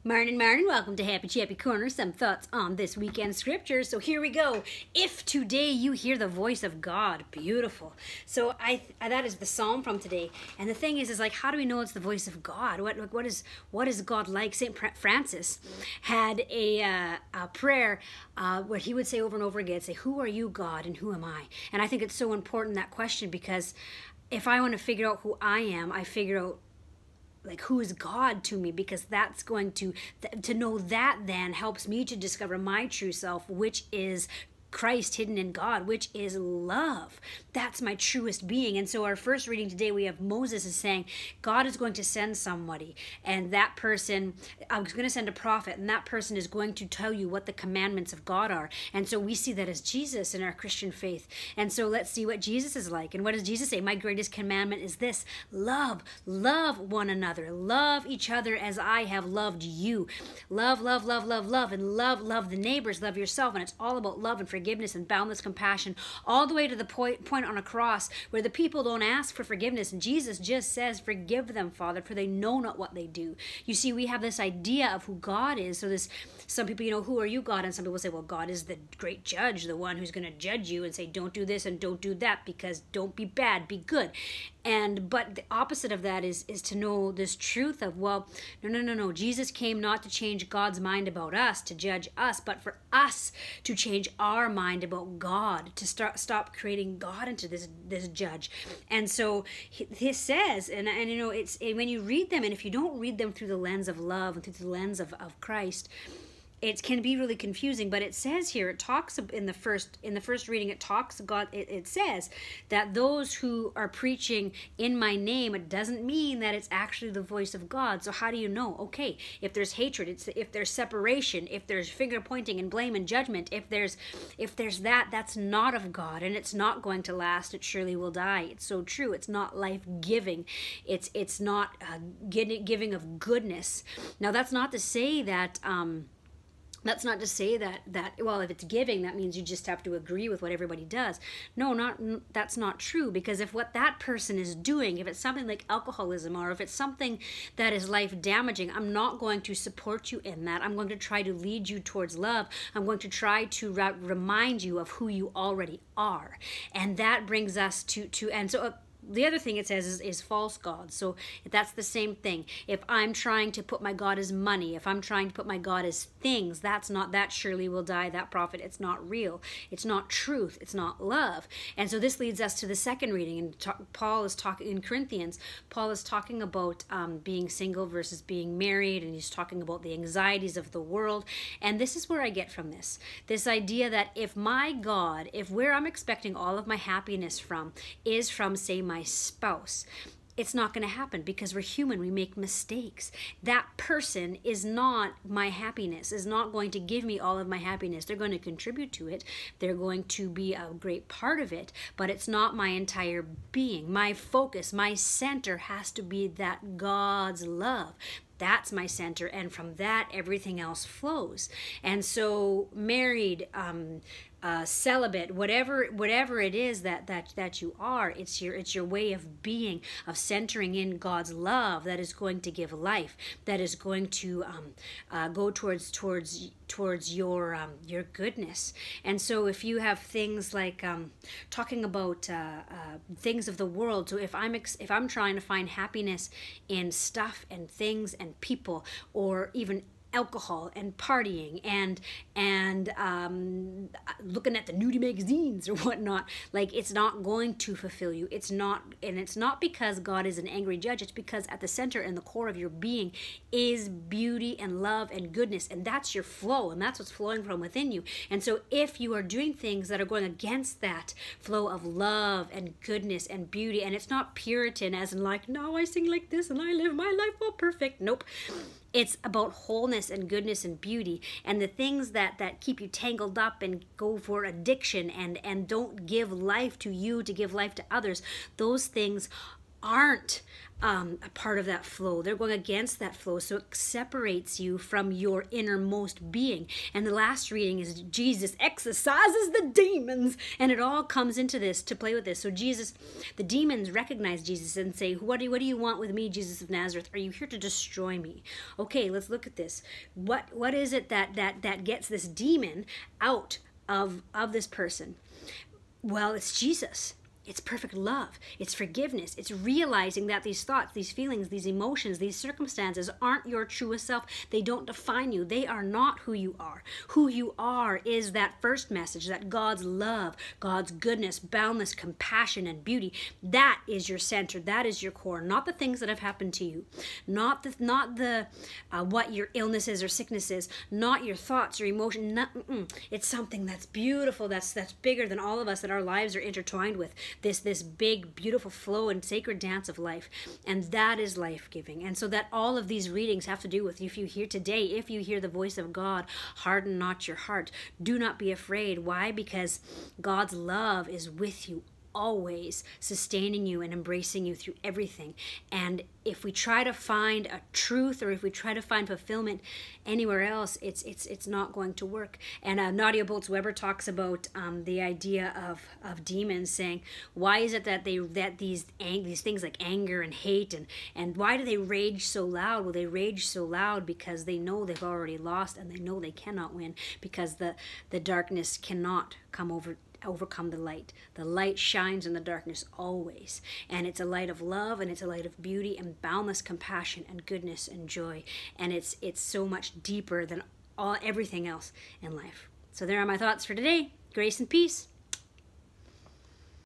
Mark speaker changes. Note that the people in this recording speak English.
Speaker 1: Morning, morning. Welcome to Happy Chappy Corner. Some thoughts on this weekend scripture. So here we go. If today you hear the voice of God, beautiful. So that is the psalm from today. And the thing is like, how do we know it's the voice of God? What is God like? Saint Francis had a prayer where he would say over and over again, say, "Who are you, God, and who am I?" And I think it's so important, that question, because if I want to figure out who I am, I figure out like who is God to me, because that's going to know that then helps me to discover my true self, which is Christ hidden in God, which is love. That's my truest being. And so our first reading today, we have Moses is saying God is going to send somebody, and that person, I'm going to send a prophet, and that person is going to tell you what the commandments of God are. And so we see that as Jesus in our Christian faith. And so let's see what Jesus is like. And what does Jesus say? My greatest commandment is this: love one another, love each other as I have loved you. Love, and love the neighbors, love yourself. And it's all about love and forgiveness and boundless compassion, all the way to the point on a cross where the people don't ask for forgiveness, and Jesus just says, "Forgive them, Father, for they know not what they do." You see, we have this idea of who God is. So some people, who are you, God? And some people say, well, God is the great judge, the one who's going to judge you and say, don't do this and don't do that, because don't be bad, be good. But the opposite of that is to know this truth of, well, no. Jesus came not to change God's mind about us, to judge us, but for us to change our mind about God, to stop creating God into this judge. And so he says, and it's when you read them, and if you don't read them through the lens of love and through the lens of Christ, it can be really confusing. But it says here, it talks in the first reading, it says that those who are preaching in my name, it doesn't mean that it's actually the voice of God. So how do you know? Okay, if there's hatred, if there's separation, if there's finger pointing and blame and judgment, if there's that's not of God, and it's not going to last. It surely will die. It's so true. It's not life-giving. It's not giving of goodness. Now that's not to say that well, if it's giving, that means you just have to agree with what everybody does. No, that's not true, because if what that person is doing, if it's something like alcoholism, or if it's something that is life damaging, I'm not going to support you in that. I'm going to try to lead you towards love. I'm going to try to remind you of who you already are. And that brings us to and so the other thing it says is false gods. So that's the same thing. If I'm trying to put my God as money, if I'm trying to put my God as things, that surely will die. That prophet, it's not real. It's not truth. It's not love. And so this leads us to the second reading. And Paul is talking in Corinthians. Paul is talking about being single versus being married, and he's talking about the anxieties of the world. And this is where I get from this idea that if my God, if where I'm expecting all of my happiness from is from, say, my spouse, it's not going to happen, because we're human. We make mistakes. That person is not my happiness, is not going to give me all of my happiness. They're going to contribute to it. They're going to be a great part of it, but it's not my entire being. My focus, my center has to be that God's love. That's my center, and from that everything else flows. And so married, celibate, whatever it is that you are, it's your way of being, of centering in God's love, that is going to give life, that is going to go towards your goodness. And so if you have things like talking about things of the world, so if I'm trying to find happiness in stuff and things and people, or even alcohol and partying and looking at the nudie magazines or whatnot, like, it's not going to fulfill you. It's not because God is an angry judge. It's because at the center and the core of your being is beauty and love and goodness, and that's your flow, and that's what's flowing from within you. And so if you are doing things that are going against that flow of love and goodness and beauty, and it's not Puritan as in like, no, I sing like this and I live my life all perfect. Nope. It's about wholeness and goodness and beauty, and the things that keep you tangled up and go for addiction and don't give life to you, to give life to others. Those things aren't a part of that flow. They're going against that flow. So it separates you from your innermost being. And the last reading is Jesus exorcises the demons. And it all comes into this to play with this. So Jesus, the demons recognize Jesus and say, what do you want with me, Jesus of Nazareth? Are you here to destroy me? Okay, let's look at this. What is it that gets this demon out of this person? Well, it's Jesus. It's perfect love. It's forgiveness. It's realizing that these thoughts, these feelings, these emotions, these circumstances aren't your truest self. They don't define you. They are not who you are. Who you are is that first message, that God's love, God's goodness, boundless compassion and beauty. That is your center. That is your core. Not the things that have happened to you. Not the what your illness is or sickness is. Not your thoughts or emotion. It's something that's beautiful. That's bigger than all of us, that our lives are intertwined with. This big, beautiful flow and sacred dance of life. And that is life-giving. And so that all of these readings have to do with, if you hear today, if you hear the voice of God, harden not your heart. Do not be afraid. Why? Because God's love is with you always, sustaining you and embracing you through everything. And if we try to find a truth, or if we try to find fulfillment anywhere else, it's not going to work. And Nadia Bolz-Weber talks about the idea of demons, saying, why is it that these things like anger and hate and why do they rage so loud? Well, they rage so loud because they know they've already lost, and they know they cannot win, because the darkness cannot overcome the light. The light shines in the darkness always, and it's a light of love, and it's a light of beauty and boundless compassion and goodness and joy, and it's so much deeper than everything else in life. So there are my thoughts for today. Grace and peace.